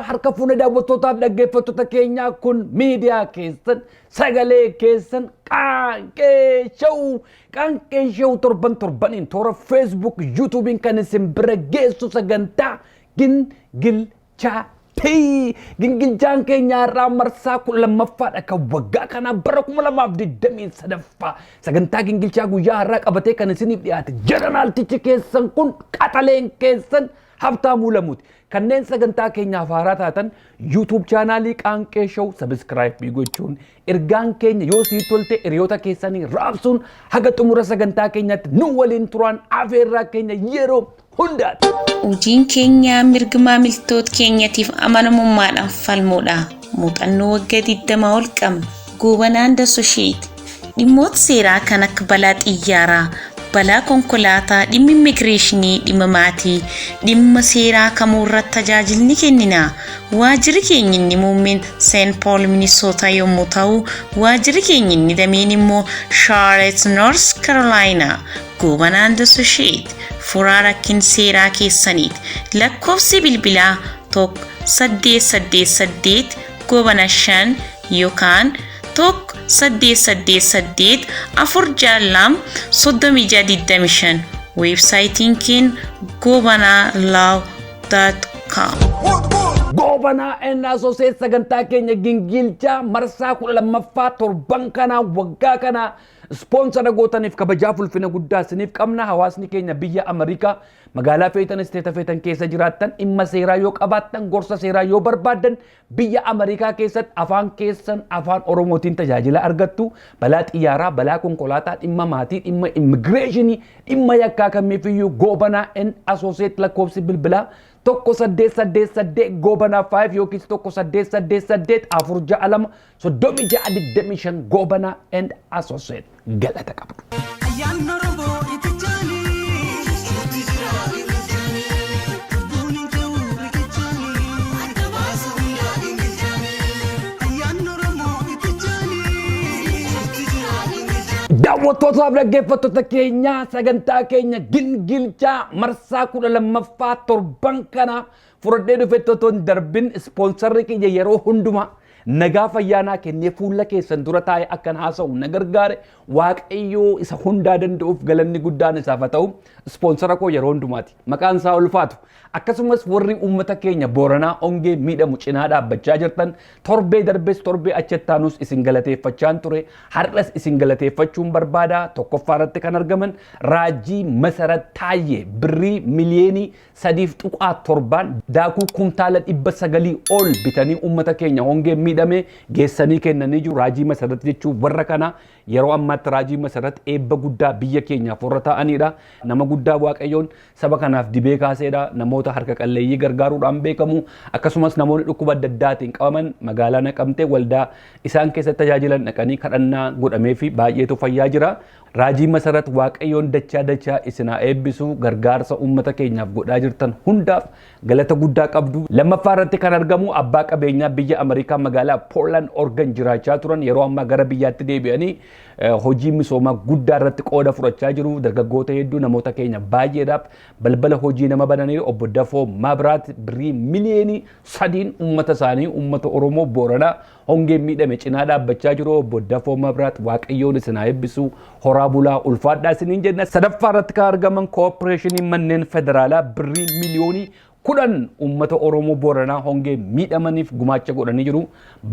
harka fuune daawwattootaaf dhaggeeffattoota keenyaa kun miidiyaa keessan sagalee keessan qaanqee show torbaniin toora Facebook YouTubein kan isin bira geessu sagantaa gingilchaan keenya irraa marsaa 12ffaadha kan waggaa kana bara 2023 sagantaa gingilchaa guyyaa har'aa qabatee kan isiniif dhiyaate jeneraaltichi keessan kun qaxaleen keessan Habtaamuu Lamuuti. Kanneen sagantaa keenyaaf haaraa taatan YouTube chaanaalii Qaanqee Show subscribe gochuun ergaan keenya yoo siif tolte hiriyoota keessanii raabsuun haga xumura sagantaa keenyaatti nu waliin turan afeerraa keenya yeroo hundaati. Hojiin keenya mirga maamiltoota keenyatiif amanamummaadhaan falmuudha. Muuxannoo waggaa 20 ol qabna. Goobanaan Associate dhimmoota seeraa kan akka balaa xiyyaaraa, balaa konkolaataa, dhimma immigireeshinii, dhimma maatii, dhimma seeraa kamuu irratti tajaajilni kennina. Waajjirri keenya inni muummeen St. Paul Minnesota yommuu ta'u, waajjirri keenya inni dameen immoo Charlotte North Carolina. Goobanaan Associate furaa rakkin seeraa keessaniiti. Lakkoofsi bilbilaa 1888 Goobana 5 yookaan 1888 462 Websaayitiin keenya gobanalaw.com. Goobanaa and Associate sagantaa keenya gingilchaa marsaa 12ffaa torban kana waggaa kana sponsora gootaniif kabajaa fulfina guddaa isiniif qabna. Hawaasni keenya biyya Ameerikaa magaalaa feetan isteeta feetan keessa jiraattan dhimma seeraa yoo qabaattan gorsa seeraa yoo barbaaddan biyya Ameerikaa keessatti afaan keessan afaan Oromootiin tajaajila argattu. Balaa xiyyaaraa, balaa konkolaataa, dhimma maatii, dhimma immigireeshinii, dhimma yakkaa kamiifiyyuu Goobanaa and Associate lakkoofsi bilbilaa 1888 Goobanaa 5 yookiis 1888 462 3625 Goobanaa and Associate galata qabu. Daawwattootaaf dhaggeeffattoota keenya sagantaa keenya gingilchaa marsaa 12ffaa torban kana fudhadhee dhufeettotoon darbin ispoonsarri keenya yeroo hundumaa nagaa fayyaanaa kennee fuula keessan dura taa'ee akkan haasa'u na gargaare Waaqayyoo isa hundaa danda'uuf galanni guddaan isaaf haa ta'u. Ispoonsara koo yeroo hundumaati. Maqaan isaa ulfaatu. Akkasumas warri uummata keenya Booranaa ongee miidhamu cinaa dhaabbachaa jirtan torbee darbees torbee achattaanus isin galateeffachaan ture. Har'as isin galateeffachuun barbaada. Tokkoffaa irratti kan argaman Raajii Masarat Taayyee birrii miliyoonii 3.7 daakuu kumtaala 900 ol bitanii uummata keenya ongee miidhame geessanii kennanii jiru. Raajii Masarat jechuun warra kana yeroo ammaatti Raajii Masarat eebba guddaa biyya keenyaaf warra ta'anidha. Nama guddaa Waaqayyoon saba kanaaf dibee kaaseedha. Namoota harka qalleeyyii gargaaruudhaan beekamu. Akkasumas namoonni dhukkuba adda addaatiin qabaman magaalaa Naqamtee waldaa isaan keessatti tajaajilan dhaqanii kadhannaa godhamee fi baay'eetu fayyaa jira. Raajii Masarat Waaqayyoon dachaa isin haa eebbisu. Gargaarsa uummata keenyaaf godhaa jirtan hundaaf galata guddaa qabdu. Lammaffaa irratti kan argamu abbaa qabeenyaa biyya Ameerikaa magaalaa Portland Oregon jiraachaa turan yeroo ammaa gara biyyaatti deebi'anii hojii misoomaa guddaa irratti qooda fudhachaa jiru. Dargaggoota hedduu namoota keenya baay'eedhaaf balbala hojii nama bananii obbo Dafoo Maabiraat birrii miliyoonii 3 uummata isaanii uummata Oromoo Booranaa hongee miidhame cinaa dhaabbachaa jiru. Obbo Dafoo Maabiraat Waaqayyoon isin haa eebbisu. Horaa bulaa ulfaadhaa isiniin jenna. Sadaffaa irratti kan argaman kooppareeshinii manneen federaalaa birrii miliyoonii 10 uummata Oromoo Booranaa hongee miidhamaniif gumaacha godhanii jiru.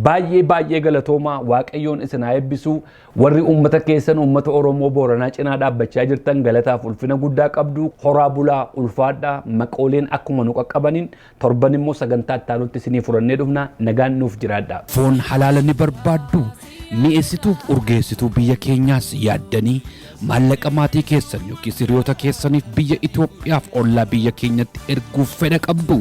Baay'ee galatoomaa. Waaqayyoon isin haa eebbisu. Warri uummata keessan uummata Oromoo Booranaa cinaa dhaabbachaa jirtan galataaf ulfina guddaa qabdu. Horaa bulaa ulfaadhaa. Maqooleen akkuma nu qaqqabaniin torban immoo sagantaa ittaanutti isinii furannee dhufna. Nagaan nuuf jiraadha. Foon halaala ni barbaaddu. Mi'eessituuf urgeessituu biyya keenyaas yaaddanii maallaqa maatii keessan yookiis hiriyoota keessaniif biyya Itoophiyaaf ollaa biyya keenyatti erguuf fedha qabdu.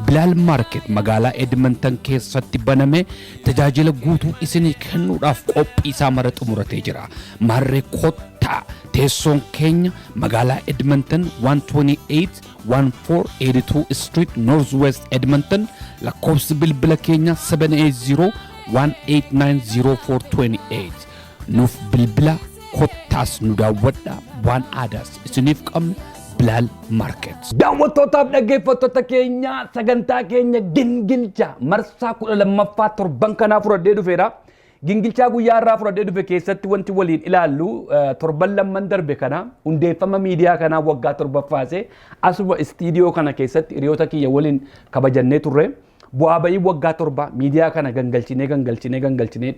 Bilaal Market magaalaa Edmonton keessatti baname tajaajila guutuu isinii kennuudhaaf qophii isaa mara xumuratee jira. Marree kottaa teessoon keenya magaalaa Edmonton 128-1482 Street Northwest Edmonton lakkoofsi bilbila keenya 780 1890428 nuuf bilbila kottaas nu daawwadha waan aadaas isiniif qabnu Bilaal Maarket. Daawwattootaaf dhaggeeffattoota keenya sagantaa keenya gingilcha marsaa 12ffaa torban kanaa fudhadhee dhufeera. Gingilchaa guyyaa irraa fudhadhee dhufe keessatti wanti waliin ilaallu torban lamman darbe kana hundeeffama miidiyaa kanaa waggaa torbaffaasee asuma istiidiyoo kana keessatti hiriyoota kiyya waliin kabajannee turre. Bu'aa bayii waggaa torba miidiyaa kana gangalchinee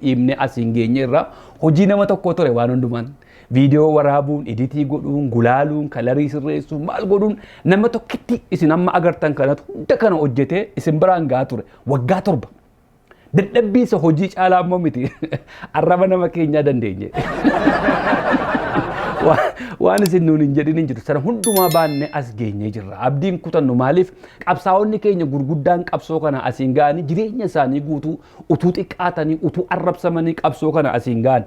dhiibnee asiin geenye irraa hojii nama tokko ture waan hundumaan. Viidiyoo waraabuun, editii godhuun, gulaaluun, kalarii sirreessuun, maal godhuun nama tokkitti isin amma agartan kanatu hunda kana hojjetee isin biraan gahaa ture waggaa torba. Dadhabbii isa hojii caalaa ammoo miti arraba nama keenyaa dandeenye. Waan isin nuun hin jedhin hin jiru sana hundumaa baannee as geenyee jirra. Abdiin kutannu maaliif qabsaa'onni keenya gurguddaan qabsoo kana asiin ga'anii jireenya isaanii guutuu utuu xiqqaatanii utuu arrabsamanii qabsoo kana asiin ga'an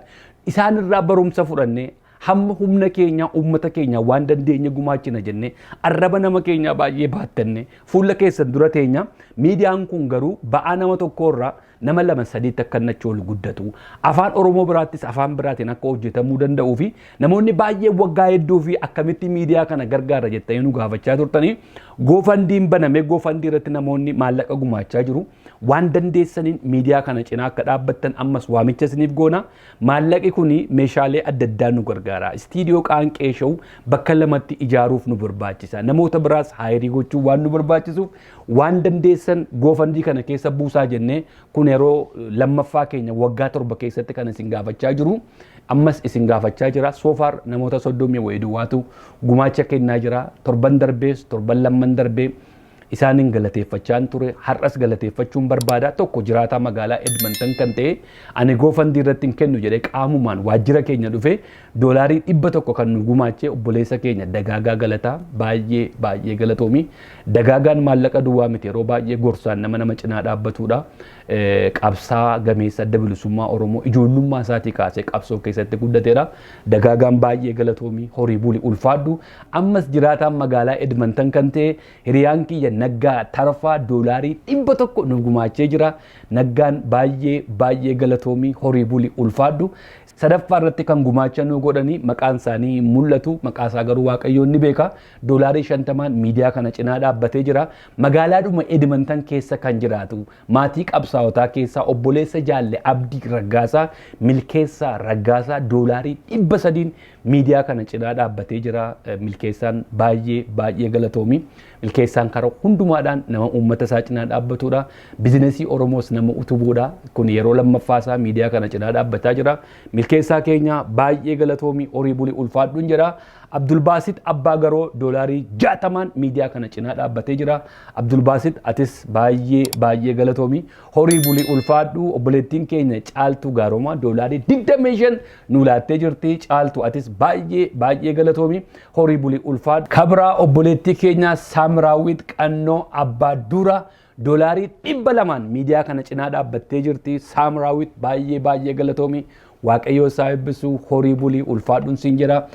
isaan irraa barumsa fudhannee hamma humna keenya ummata keenya waan dandeenye gumaachina jennee arraba nama keenya baay'ee baattanne fuula keessan dura teenya miidiyaan kun garuu ba'aa nama tokkorraa nama lama sadiitti akka nachi ol guddatu afaan Oromoo biraattis afaan biraatiin akka hojjetamuu danda'uu fi namoonni baay'ee waggaa hedduu fi akkamitti miidiyaa kana gargaara jettanii nu gaafachaa turtanii goofandiin baname goofandii irratti namoonni maallaqa gumaachaa jiru waan dandeessaniin miidiyaa kana cinaa akka dhaabbattan ammas waamicha isiniif goona maallaqi kuni meeshaalee adda addaa nu gargaara istiidiyoo qaanqee sha'u bakka lamatti ijaaruuf nu barbaachisa namoota biraas haayirii gochuu waan nu barbaachisuuf waan dandeessan goofandii kana keessa buusaa jennee kun yeroo lammaffaa keenya waggaa torba keessatti kan isin gaafachaa jiru ammas isin gaafachaa jira soofar namoota 30 wayii duwwaatu gumaacha kennaa jira torban darbees torban lamman darbee isaanin galateeffachaan ture har'as galateeffachuun barbaada tokko jiraataa magaalaa Edmonton kan ta'e ani goofandii irratti hin kennu jedhee qaamumaan waajjira keenya dhufe doolaarii 100 kan nu gumaachee obboleessa keenya dagaagaa galataa baay'ee galatoomi dagaagaan maallaqa duwwaa miti yeroo baay'ee gorsaan nama cinaa dhaabbatudha qabsaa gameessa adda bilisummaa Oromoo ijoollummaa isaatii kaasee qabsoo keessatti guddateera dagaagaan baay'ee galatoomi horii buli ulfaadhu ammas jiraataan magaalaa Edmonton kan ta'e hiriyaan kiyya naggaa tarfaa doolaarii 100 nu gumaachee jira naggaan baay'ee galatoomi horii buli ulfaadhu sadaffaa irratti kan gumaacha nu godhanii maqaan isaanii mul'atu maqaa isaa garuu waaqayyoon ni beeka doolaarii 50 miidiyaa kana cinaa dhaabbatee jira magaalaadhuma Edmonton keessa kan jiraatu maatii qabsaa'otaa keessaa obboleessa jaalle Abdii Raggaasaa milkeessaa Raggaasaa doolaarii 300 miidiyaa kana cinaa dhaabbatee jira milkeessaan baay'ee galatoomi milkeessaan karaa hundumaadhaan nama uummata isaa cinaa dhaabbatudha bizinesii Oromoos nama utubuudha kun yeroo lammaffaasaa miidiyaa kana cinaa dhaabbataa jira milkeessaa keenya baay'ee galatoomi horii buli ulfaadhuun jira Abdulbaasit Abbaa Garoo doolaarii 60 miidiyaa kana cinaa dhaabbatee jira Abdulbaasit atis baay'ee galatoomi horii buli ulfaadhu obboleettiin keenya Caaltuu Gaaroomaa doolaarii 25 nu laattee jirti Caaltuu atis baay'ee galatoomi horii buli ulfaadhu kabraa obboleettii keenya Saamraawit Qannoo Abbaa Dura doolaarii 200 miidiyaa kana cinaa dhaabbattee jirti Saamraawit baay'ee galatoomi waaqayyo isaa eebbisu horii bulii ulfaadhuun siin jira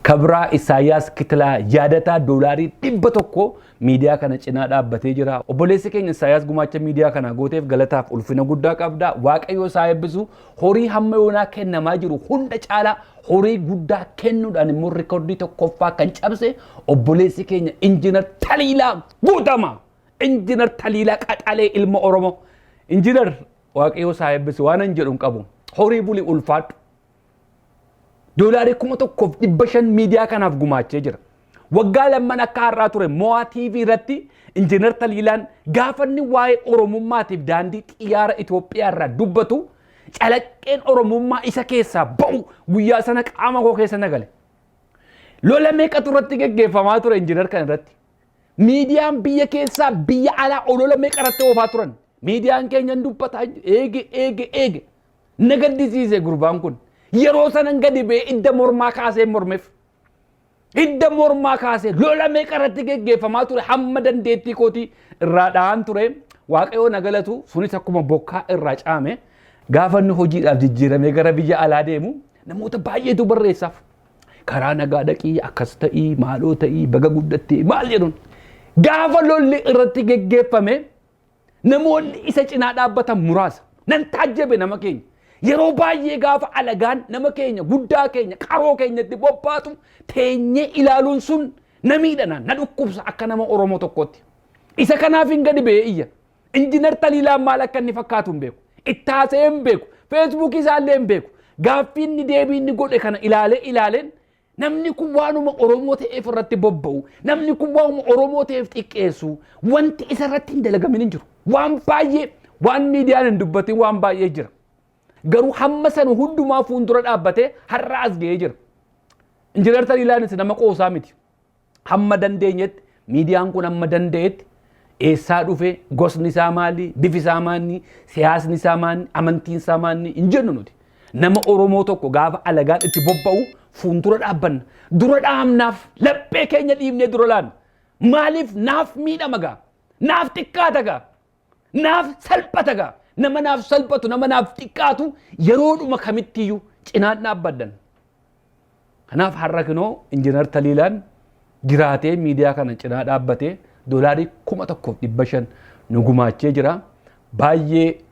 kabraa Isaayyaas Kitilaa yaadataa doolaarii 100 miidiyaa kana cinaa dhaabbatee jira obboleessi keenya Isaayyaas gumaacha miidiyaa kana gooteef galataaf ulfina guddaa qabda waaqayyo isaa eebbisu horii hamma yoonaa kennamaa jiru hunda caalaa horii guddaa kennuudhaan immoo rikoordii tokkoffaa kan cabse obboleessi keenya injiinar Taliilaa Guutamaa injiinar Taliilaa Qaxalee ilma Oromoo injiinar waaqayyo isaa eebbisu waan hin jedhu qabu horii bulii ulfaadhu doolaarii 1,500 miidiyaa kanaaf gumaachee jira waggaa lamman akka har'aa ture Mo'aa TV irratti injiinar Taliilaan gaafanni waa'ee Oromummaatiif daandii xiyyaara Itoophiyaa irraa dubbatu calaqqeen Oromummaa isa keessaa ba'u guyyaa sana qaama koo keessa nagale lola meeqatu irratti geggeeffamaa ture injiinar kan irratti miidiyaan biyya keessaa biyya alaa olola meeqa irratti oofaa turan miidiyaan keenya dubbataa eege nagadisiise gurbaan kun yeroo sanan gadi bee idda mormaa kaasee mormeef idda mormaa kaasee lola meeqa irratti geggeeffamaa ture hamma dandeettii kootii irraa dha'an ture waaqayyoo nagalatu sunis akkuma bokkaa irraa caame gaafanni hojiidhaaf jijjiiramee gara biyya alaa deemu namoota baay'eetu barreessaaf karaa nagaa dhaqii akkas ta'ii maaloo ta'ii baga guddattee maal jedhuun gaafa lolli irratti geggeeffame namoonni isa cinaa dhaabbatan muraasa nan taajjabe nama keenya yeroo baay'ee gaafa alagaan nama keenya guddaa keenya qaroo keenyatti bobbaatu teenyee ilaaluun sun namiidhana na dhukkubsa akka nama Oromoo tokkotti. Isa kanaaf hin gadi ba'ee iyya. Injiinar Taliilaan maal akka inni fakkaatu hin beeku. Itti haasa'ee hin beeku. Feesbuukii isaallee hin beeku. Gaaffii inni deebii inni godhe kana ilaaleen namni kun waanuma Oromoo ta'eef irratti bobba'u. Namni kun waanuma Oromoo ta'eef xiqqeessu. Wanti isa irratti hin dalagamin hin jiru. Waan baay'ee waan miidiyaan hin dubbatin waan baay'ee jira. Garuu hamma sana hundumaa fuuldura dhaabbatee har'a as ga'ee jira. Injiinar Taliilaanis nama qoosaa miti. Hamma dandeenyetti miidiyaan kun hamma danda'etti eessaa dhufe gosni isaa maali, bifi isaa maali, siyaasni isaa maali, amantiin isaa maali hin jennu nuti. Nama Oromoo tokko gaafa alagaan itti bobba'u fuuldura dhaabbanna. Dura dhaamnaaf laphee keenya dhiibnee dura laanna. Maaliif naaf miidhama gaa? Naaf xiqqaata gaa? Naaf salphata gaa? Nama naaf salphatu, nama naaf xiqqaatu yeroodhuma kamittiyyuu cinaan dhaabbaddan. Kanaaf har'a kunoo Injiinar Taliilaan jiraatee miidiyaa kana cinaa dhaabbatee doolaarii 1,500 nu gumaachee jira.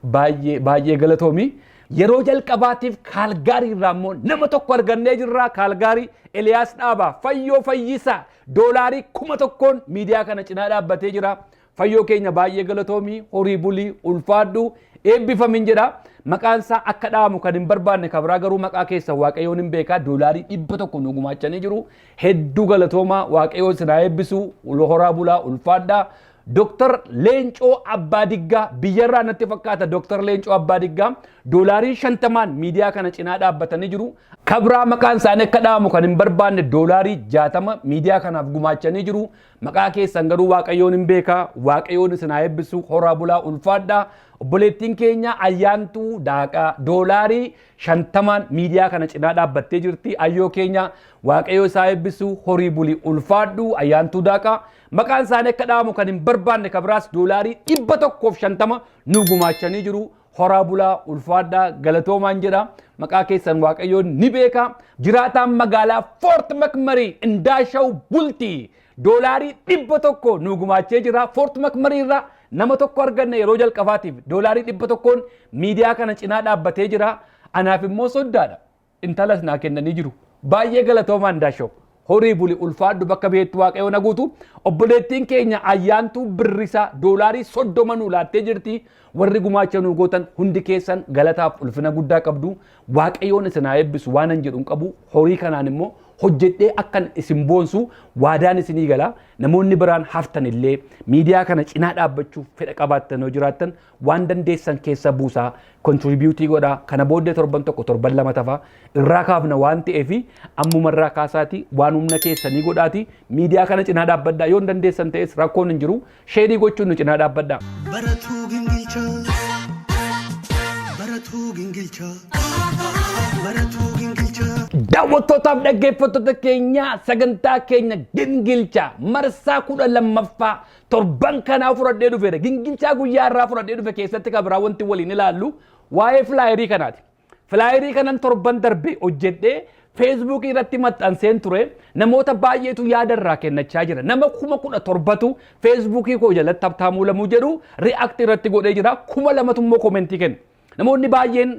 Baay'ee galatoomi. Yeroo jalqabaatiif Kaalgaarii irraa immoo nama tokko argannee jirra. Kaalgaarii Eliyaas Dhaabaa Fayyoo Fayyisaa doolaarii 1,000 miidiyaa kana cinaa dhaabbatee jira. Fayyoo keenya baay'ee galatoomi. Horii bulii ulfaadhu eebbifamin jedha. Maqaan isaa akka dhaamu kan hin barbaanne kabraa garuu maqaa keessa Waaqayyoon hin beekaa doolaarii 100 nu gumaachanii jiru. Hedduu galatooma Waaqayyoon sinaa eebbisu horaa bulaa ulfaadhaa. Dr. Leencoo Abbaadiggaa biyyarraa natti fakkaata. Dr. Leencoo Abbaadiggaa doolaarii 50 miidiyaa kana cinaa dhaabbatanii jiru. Kabraa maqaan isaanii akka dhaamu kan hin barbaanne doolaarii 60 miidiyaa kanaaf gumaachanii jiru. Maqaa keessan garuu Waaqayyoon hin beekaa. Waaqayyoon sinaa eebbisu horaa bulaa ulfaadhaa. Obboleettiin keenya Ayyaantuu Daaqaa doolaarii 50 miidiyaa kana cinaa dhaabbattee jirti. Ayyoo keenya Waaqayyoo isaa eebbisu horii bulii ulfaadhu Ayyaantuu Daaqaa. Maqaan isaanii akka dhaamu kan hin barbaanne kabiraas doolaarii 150 nu gumaachanii jiru. Horaa bulaa ulfaadhaa galatoomaan jedha. Maqaa keessan Waaqayyoon ni beeka. Jiraataan magaalaa Fort McMurray Indaashaw Bultii doolaarii 100 nu gumaachee jira. Fort McMurray irraa nama tokko arganne yeroo jalqabaatiif doolaarii 100 miidiyaa kana cinaa dhaabbatee jira. Anaaf immoo soddaadha. Intalas naa kennanii jiru. Baay'ee galatoomaa Indaashaw. Horii bulii ulfaadhu bakka beektu Waaqayyoon haguutu. Obboleettiin keenya Ayyaantuu Birrisaa doolaarii 30 nu laattee jirti. Warri gumaacha nu gootan hundi keessan galataaf ulfina guddaa qabdu. Waaqayyoon isin haa eebbisu waan hin jedhu qabu. Horii kanaan immoo hojjedhee akkan isin boonsu waadaan isinii gala. Namoonni biraan haftan illee miidiyaa kana cinaa dhaabbachuuf fedha qabaattan yoo jiraattan waan dandeessan keessa buusaa kontribiuutii godhaa. Kana booddee torban tokko torban lama tafa irraa kaafna waan ta'eef ammumarraa kaasaati waan humna keessanii godhaati. Miidiyaa kana cinaa dhaabbadhaa yoo dandeessan ta'es rakkoon hin jiru. Sheerii gochuun nu cinaa dhaabbadhaa. Baratuu gingilchaa. Baratuu gingilchaa. Baratuu gingilchaa. Daawwattootaaf dhaggeeffattoota keenya sagantaa keenya gingilchaa marsaa 12ffaa torban kanaa fudhadhee dhufeera. Gingilchaa guyyaa irraa fudhadhee dhufe keessatti kabraa wanti waliin ilaallu waa'ee filaayerii kanaati. Filaayerii kanan torban darbe hojjedhee Facebook irratti maxxanseen ture. Namoota baay'eetu yaada irraa kennachaa jira. Nama 17,000tu Facebook koo jalatti tabtaamuu lamuu jedhu react irratti godhee jira. 2,000tu immoo komentii kenna. Namoonni baay'een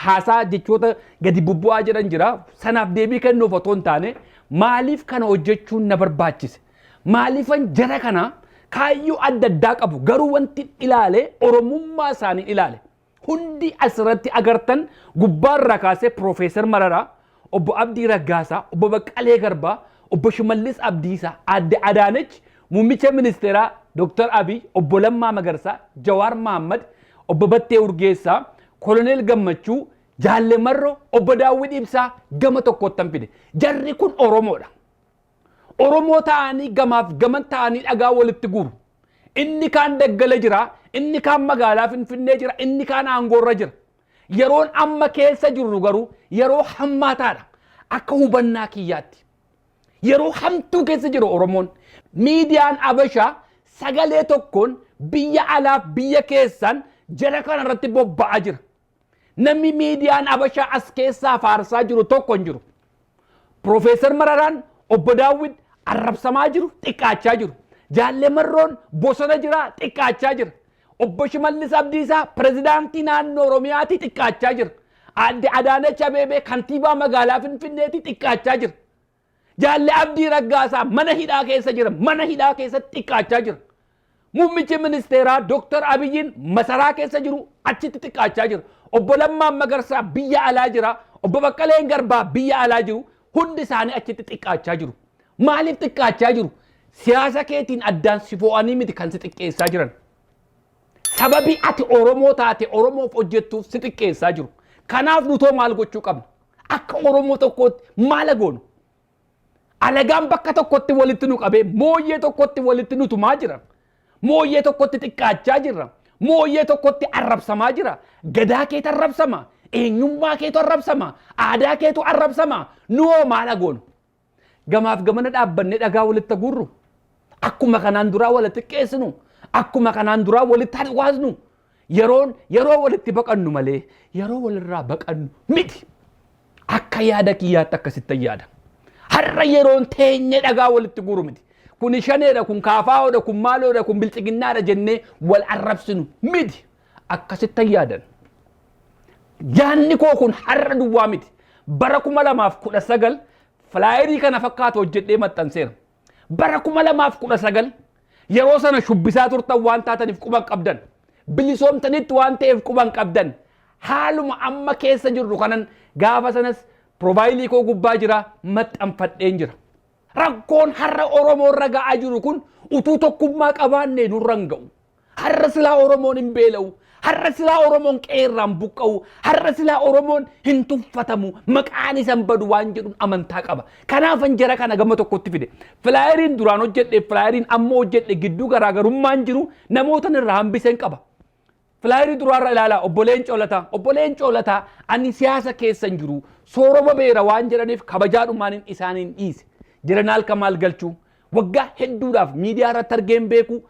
haasaa jechoota gadi bubbu'aa jiran jira. Sanaaf deebii kennuuf otoo hin taane maaliif kana hojjechuun na barbaachise? Maaliifan jara kana kaayyoo adda addaa qabu garuu wanti ilaale Oromummaa isaanii ilaale. Hundi asirratti agartan gubbaarraa kaasee Profeesar Mararaa, Obbo Abdii Raggaasaa, Obbo Baqqalee Garbaa, Obbo Shimallis Abdiisaa, Aadde Adaanech, Muummicha Ministeeraa Dr. Abiy, Obbo Lammaa Magarsaa, Jawaar Mahammad, Obbo Battee Urgeessaa, Koloneel Gammachuu, Jaalle Marroo, Obbo Daawwit Ibsaa gama tokkottan fide. Jarri kun Oromoodha. Oromoo ta'anii gamaaf gaman ta'anii dhagaa walitti guuru. Inni kaan Daggala jira, inni kaan magaalaa Finfinnee jira, inni kaan Aangoorra jira. Yeroon amma keessa jirru garuu yeroo hammaataadha. Akka hubannaa kiyyaatti. Yeroo hamtuu keessa jiru Oromoon. Miidiyaan Abashaa sagalee tokkoon biyya alaaf biyya keessan jara kana irratti bobba'aa jira. Namni miidiyaan Abashaa as keessaa faarsaa jiru tokko hin jiru. Profeesar Mararaan Obbo Daawwit arrabsamaa jiru, xiqqaachaa jiru. Jaalle Marroon bosona jira, xiqqaachaa jira. Obbo Shimallis Abdiisaa pirezidaantii naannoo Oromiyaati xiqqaachaa jira. Aadde Adaanech Abeebee kantiibaa magaalaa Finfinneeti xiqqaachaa jira. Jaalli Abdii Raggaasaa mana hidhaa keessa jira. Mana hidhaa keessa xiqqaachaa jira. Muummichi ministeeraa Dr. Abiyyiin masaraa keessa jiru achitti xiqqaachaa jira. Obbo Lammaan Magarsaa biyya alaa jira. Obbo Baqqaleen Garbaa biyya alaa jiru. Hundi isaanii achitti xiqqaachaa jiru. Maaliif xiqqaachaa jiru? Siyaasa keetiin addaan si fo'anii miti kan si xiqqeessaa jiran. Sababii ati Oromoo taate Oromoof hojjettuuf si xiqqeessaa jiru. Kanaaf nutoo maal gochuu qabna? Akka Oromoo tokkootti maal goonu? Alagaan bakka tokkotti walitti nu qabee mooyyee tokkotti walitti nu tumaa jira. Mooyyee tokkotti xiqqaachaa jirra. Mooyyee tokkotti arrabsamaa jira. Gadaa keetu arrabsama. Eenyummaa keetu arrabsama. Aadaa keetu arrabsama. Nuhoo maal goonu? Gamaaf gamana dhaabbannee dhagaa walitti gurru. Akkuma kanaan duraa walitti xiqqeessinu. Akkuma kanaan duraa walitti hawaasnu. Yeroo walitti baqannu malee yeroo walirraa baqannu miti. Akka yaada kiyyaatti akkasitti yaada. Har'a yeroon teenye dhagaa walitti gurru miti. Kun shaneedha, kun kaafaa'oodha, kun maaloodha, kun bilchiginnaadha jennee wal arrabsinu miti. Akkasitti yaadan. Yaanni koo kun har'a duwwaa miti. Bara 2019 flaayerii kana fakkaatu hojjedhee maxxanseera. Bara 2019 yeroo sana shubbisaa turtan waan taataniif quban qabdan. Bilisoomtanitti waan ta'eef quban qabdan. Haaluma amma keessa jirru kanan gaafa sanas profaayilii koo gubbaa jira maxxanfadheen jira. Rakkoon har'a Oromoo irra ga'aa jiru kun utuu tokkummaa qabaannee nurra hin ga'u. Har'a silaa Oromoon hin beela'u. Har'a silaa Oromoon qeerraan buqqa'u. Har'a silaa Oromoon hin tuffatamu. Maqaan isan badu waan jedhuun amantaa qaba. Kanaafan jara kana gama tokkotti fide. Filaayeriin duraan hojjedhe filaayeriin amma hojjedhe gidduu garaagarummaan jiru namootan irraa hambiseen qaba. Filaayerii duraarra ilaalaa obboleen Coolataa. Obboleen Coolataa ani siyaasa keessan jiru sooroma beera waan jedhaniif kabajaadhumaan isaaniin dhiise. Jeneraal Kamaal Galchuu waggaa hedduudhaaf miidiyaa irratti argeen beeku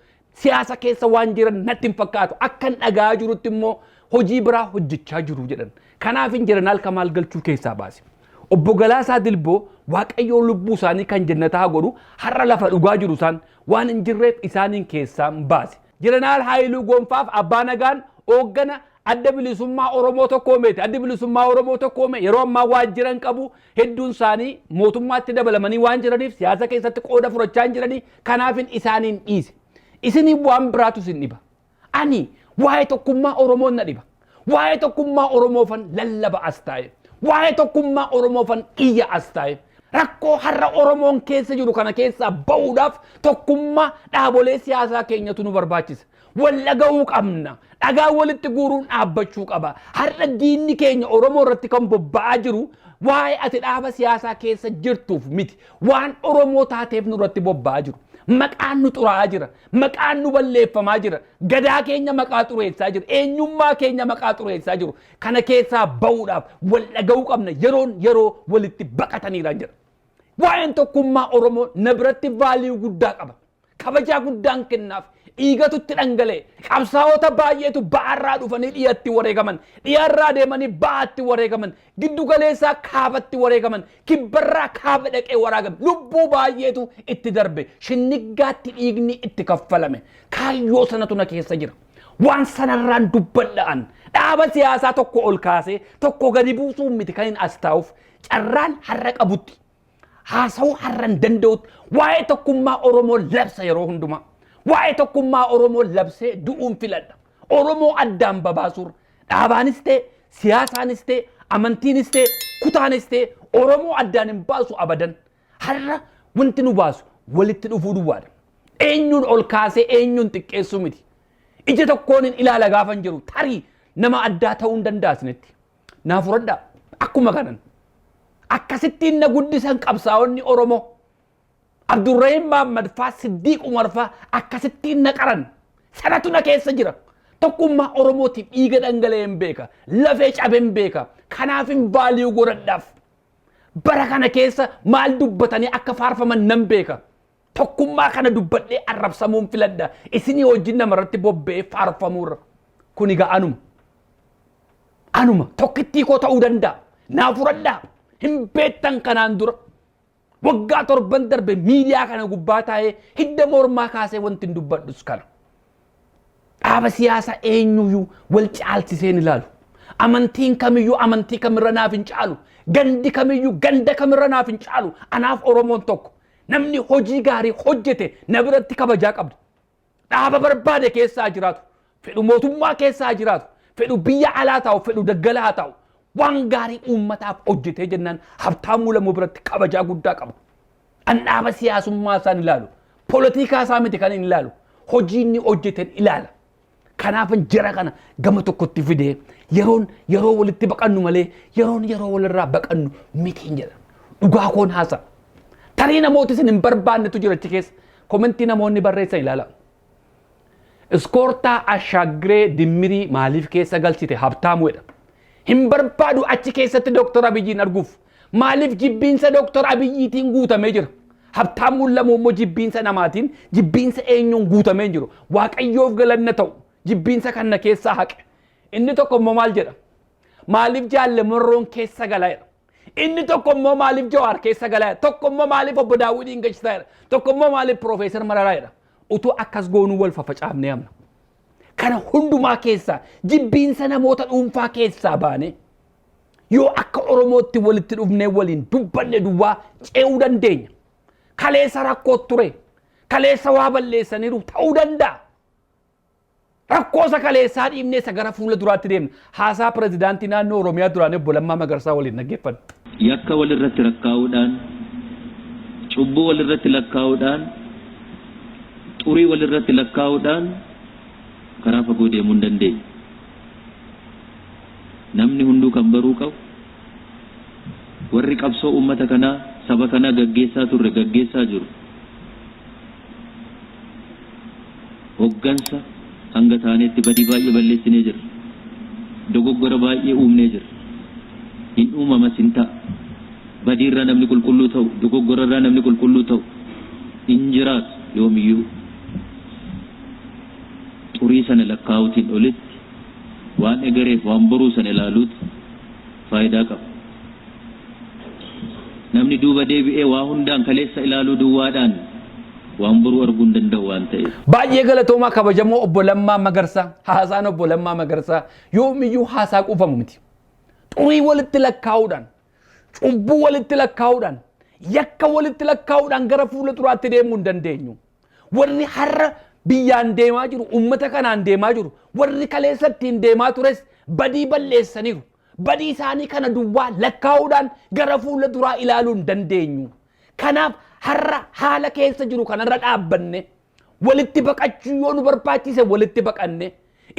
siyaasa keessa waan jiran natti hin fakkaatu. Akkan dhagaa jirutti immoo hojii biraa hojjechaa jiru jedhan. Kanaafin Jeneraal Kamaal Galchuu keessaa baase. Obbo Galaasaa Dilboo Waaqayyoo lubbuu isaanii kan jannataa godhu har'a lafa dhugaa jiru isaan waan hin jirreef isaaniin keessaa baase. Jeneraal Haayiluu Gonfaaf Abbaa Nagaan hooggana adda bilisummaa Oromoo tokkoomeeti. Adda bilisummaa Oromoo tokkoome yeroo ammaa waajjiran qabu hedduun isaanii mootummaatti dabalamanii waan jiraniif siyaasa keessatti qooda fudhachaa jiranii kanaafin isaaniin dhiise. Isinii waan biraatu isin dhiba. Ani waa'ee tokkummaa Oromoon na dhiba. Waa'ee tokkummaa Oromoofan lallaba as taa'e. Waa'ee tokkummaa Oromoofan iyya as taa'e. Rakkoo har'a Oromoon keessa jiru kana keessaa ba'uudhaaf tokkummaa dhaabolee siyaasaa keenyatu nu barbaachisa. Wal dhaga'uu qabna. Dhagaa walitti guuruun dhaabbachuu qaba. Har'a diinni keenya Oromoo irratti kan bobba'aa jiru waa'ee ati dhaaba siyaasaa keessa jirtuuf miti. Waan Oromoo taateef nurratti bobba'aa jiru. Maqaan nu xuraa'aa jira. Maqaan nu balleeffamaa jira. Gadaa keenya maqaa xureessaa jira. Eenyummaa keenya maqaa xureessaa jiru. Kana keessaa ba'uudhaaf wal dhaga'uu qabna. Yeroo walitti baqataniiraan jira. Waa'een tokkummaa Oromoo na biratti vaaliyuu guddaa qaba. Kabajaa guddaan kennaaf. Dhiigatutti dhangalee qabsaa'ota baay'eetu ba'arraa dhufanii dhiyatti wareegaman. Dhiyarraa deemanii ba'atti wareegaman. Giddu galeessaa kaabatti wareegaman. Kibbarraa kaaba dhaqee wareegaman. Lubbuu baay'eetu itti darbe. Shinniggaatti dhiigni itti kaffalame. Kaayyoo sanatu na keessa jira. Waan sanarraan dubbadha'an. Dhaaba siyaasaa tokko ol kaasee tokko gadi buusuu miti kan hin as taa'uuf carraan har'a qabutti. Haasawuu har'an danda'utti waa'ee tokkummaa Oromoo labsa yeroo hundumaa. Waa'ee tokkummaa Oromoo labsee du'uun filadha. Oromoo addaan babaasuur dhaabaanis ta'e siyaasaanis ta'e amantiinis ta'e kutaanis ta'e Oromoo addaan hin baasu abadan. Har'a wanti nu baasu walitti dhufuu duwwaadha. Eenyuun ol kaasee eenyuun xiqqeessu miti. Ija tokkoon hin ilaala gaafan jiru tarii nama addaa ta'uu hin dandaasnetti. Naaf fudhadhaa akkuma kanan. Akkasittiin na guddisan qabsaa'onni Oromoo. Abdurrahim Muhammad faa Siddiq Umar faa akkasittiin na qaran sanatu na keessa jira. Tokkummaa Oromootiif dhiiga dhangala'een beeka. Lafee cabeen beeka. Kanaafin vaaliyuu godhadhaaf. Bara kana keessa maal dubbatanii akka faarfaman nan beeka. Tokkummaa kana dubbadhee arrabsamuun filadha. Isinii wajjin namarratti bobba'ee faarfamuurra. Kun egaa anuma tokkittii koo ta'uu danda'a. Naaf fudhadhaa. Hin beektan kanaan dura. Waggaa torban darbe miidiyaa kana gubbaa taa'ee hidda mormaa kaasee wanti hin dubbadhus kana. Dhaaba siyaasaa eenyuyyuu wal caalchiseen ilaalu. amantiin kamiyyuu amantii kamirra naaf hin caalu gandi kamiyyuu ganda kamirra naaf hin caalu anaaf oromoon tokko namni hojii gaarii hojjete na biratti kabajaa qabdu dhaaba barbaade keessaa jiraatu fedhu mootummaa keessaa jiraatu fedhu biyya alaa ta'u fedhu daggalaa ta'u waan gaarii uummataaf hojjetee jennaan Habtaamuu Lamuu biratti kabajaa guddaa qabu an dhaaba siyaasummaa isaan ilaalu poolitikaa isaa miti kan hin ilaalu hojii inni hojjeten ilaala kanaafan jira kana gama tokkotti fidee yeroo walitti baqannu malee yeroo walirraa baqannu miti hin jedhan dhugaa koon haasa tarii namooti isin hin barbaannetu jira achi keessa komentii namoonni barreessan ilaala iskoortaa Ashaagiree Dimmirii maaliif keessa galchite Habtaamuudha hin barbaadu achi keessatti Dr. Abiyyiin arguuf maaliif jibbiinsa Dr. Abiyyiitiin guutamee jira Habtaamuun Lamuu immoo jibbiinsa namaatiin jibbiinsa eenyuun guutamee jiru waaqayyoof galanna ta'u jibbiinsa kana keessaa haqe inni tokko immoo maal jedha maaliif Jaalle Morroon keessa galaa'edha inni tokko immoo maaliif Jawaar keessa galaa'edha tokko immoo maaliif Obbo Daawwidiin Gachisaa'edha tokko immoo maaliif Profeesar Mararaa'edha utuu akkas goonuu wal fafacaafnee amna kana hundumaa keessaa jibbiinsa namoota dhuunfaa keessaa baane yoo akka Oromootti walitti dhufnee waliin dubbanne duwwaa ce'uu dandeenya kaleessa rakkoo ture kaleessa waa balleessaniiru ta'uu danda'a rakkoosa kaleessaa dhiibnee isa gara fuula duraatti deemna haasaa pirezidaantii naannoo Oromiyaa duraanii Obbo Lammaa Magarsaa waliin dhaggeeffanna yakka walirratti rakkaa'uudhaan cubbuu walirratti lakkaa'uudhaan xurii walirratti lakkaa'uudhaan karaa fagoo deemuu hin dandeenye namni hunduu kan baruu qabu warri qabsoo uummata kanaa saba kanaa gaggeessaa turre gaggeessaa jiru hoggansa hanga taaneetti badii baay'ee balleessinee jira dogoggora baay'ee uumnee jira hin uumamas hin ta'a badiirraa namni qulqulluu ta'u dogoggorarraa namni qulqulluu ta'u hin jiraatu yoomiyyuu xurii sana lakkaa'uutiin olitti waan egereef waan boruu sana ilaaluutu faayidaa qaba namni duuba deebi'ee waa hundaan kaleessa ilaaluu duwwaadhaan waan boruu arguu hin danda'u waan ta'eef baay'ee galatoomaa kabajamoo Obbo Lammaa Magarsaa haasaan Obbo Lammaa Magarsaa yoomiyyuu haasaa quufamu miti xurii walitti lakkaa'uudhaan cubbuu walitti lakkaa'uudhaan yakka walitti lakkaa'uudhaan gara fuula duraatti deemuu hin dandeenyu warri har'a biyyaan deemaa jiru ummata kanaan deemaa jiru warri kaleessattiin deemaa tures badii balleessaniiru badii isaanii kana duwwaa lakkaa'uudhaan gara fuula duraa ilaaluu hin dandeenyu kanaaf har'a haala keessa jiru kanarra dhaabbanne walitti baqachuu yoo nu barbaachise walitti baqanne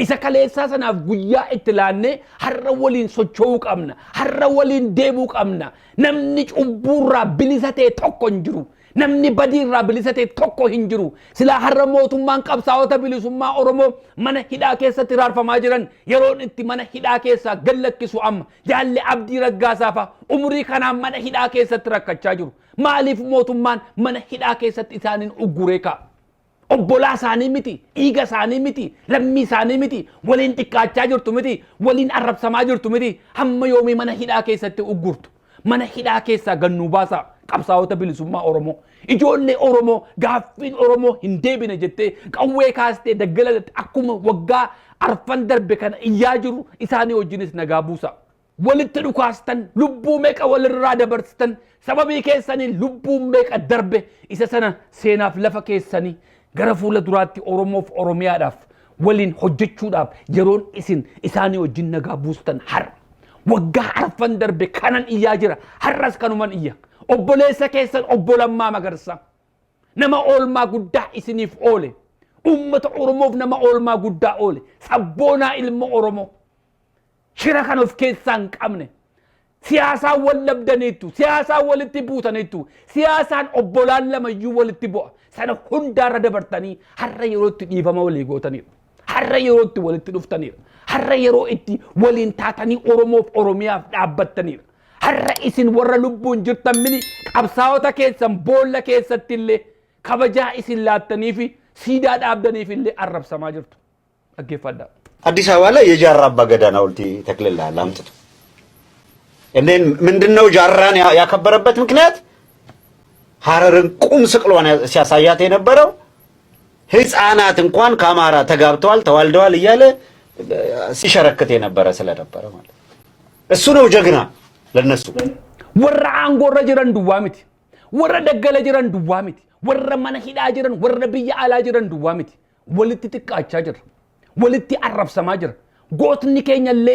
isa kaleessaa sanaaf guyyaa itti laanne har'a waliin socho'uu qabna har'a waliin deemuu qabna namni cubbuurraa bilisa ta'e tokko hin jiru namni badiirraa bilisa ta'e tokko hin jiru silaa har'a mootummaan qabsaa'ota bilisummaa Oromoo mana hidhaa keessatti raarfamaa jiran yeroon itti mana hidhaa keessaa gallakkisu amma Jaalle Abdii Raggaasaaf umurii kanaan mana hidhaa keessatti rakkachaa jiru maaliif mootummaan mana hidhaa keessatti isaaniin ugguree kaa'a obbolaa isaanii miti dhiiga isaanii miti lammii isaanii miti waliin xiqqaachaa jirtu miti waliin arrabsamaa jirtu miti hamma yoomii mana hidhaa keessatti uggurtu mana hidhaa keessaa gannuu baasaa qabsaa'ota bilisummaa Oromoo ijoollee Oromoo gaaffiin Oromoo hin deebine jettee qawwee kaastee daggalatte akkuma waggaa arfan darbe kana iyyaa jiru isaanii wajjinis nagaa buusa walitti dhukaastan lubbuu meeqa walirraa dabarsitan sababii keessaniin lubbuu meeqa darbe isa sana seenaaf lafa keessanii gara fuula duraatti Oromoof Oromiyaadhaaf waliin hojjechuudhaaf yeroon isin isaanii wajjin nagaa buustan har waggaa arfan darbe kanan iyyaa jira har'as kanuman iyya obboleessa keessan Obbo Lammaa Magarsaa nama oolmaa guddaa isiniif oole ummata Oromoof nama oolmaa guddaa oole sabboonaa ilma Oromoo shira kan of keessaan qabne siyaasaan wal labdaniitu siyaasaan walitti buutaniitu siyaasaan obbolaan lamayyuu walitti bu'a sana hundaarra dabartanii har'a yerootti dhiifama walii gootanidha har'a yerootti walitti dhuftanidha har'a yeroo itti waliin taatanii Oromoof Oromiyaaf dhaabbattanidha har'a isin warra lubbuun jirtan mini qabsaa'ota keessan boolla keessatti illee kabajaa isin laattanii fi siidaa dhaabdaniif illee arrabsamaa jirtu dhaggeeffadhaa አዲስ አበባ ላይ የጃራ አባገዳን ሐውልት ተክልልሃል አምጥቶ እኔን ምንድነው ጃራን ያከበረበት ምክንያት ሐረርን ቁም ስቅሏን ሲያሳያት የነበረው ህፃናት እንኳን ከአማራ ተጋብተዋል ተዋልደዋል እያለ ሲሸረክት የነበረ ስለነበረ ማለት እሱ ነው ጀግና ለነሱ። ወራ አንጎረ ጅረን ዱዋሚቲ ወራ ደገለ ጅረን ዱዋሚቲ ወራ መነ ሂዳ ጅረን ወራ ብያ አላ ጅረን ዱዋሚቲ ወልቲ ጥቃቻ ጅር ወልቲ አረብሰማ ጅር ጎትኒ ኬኛሌ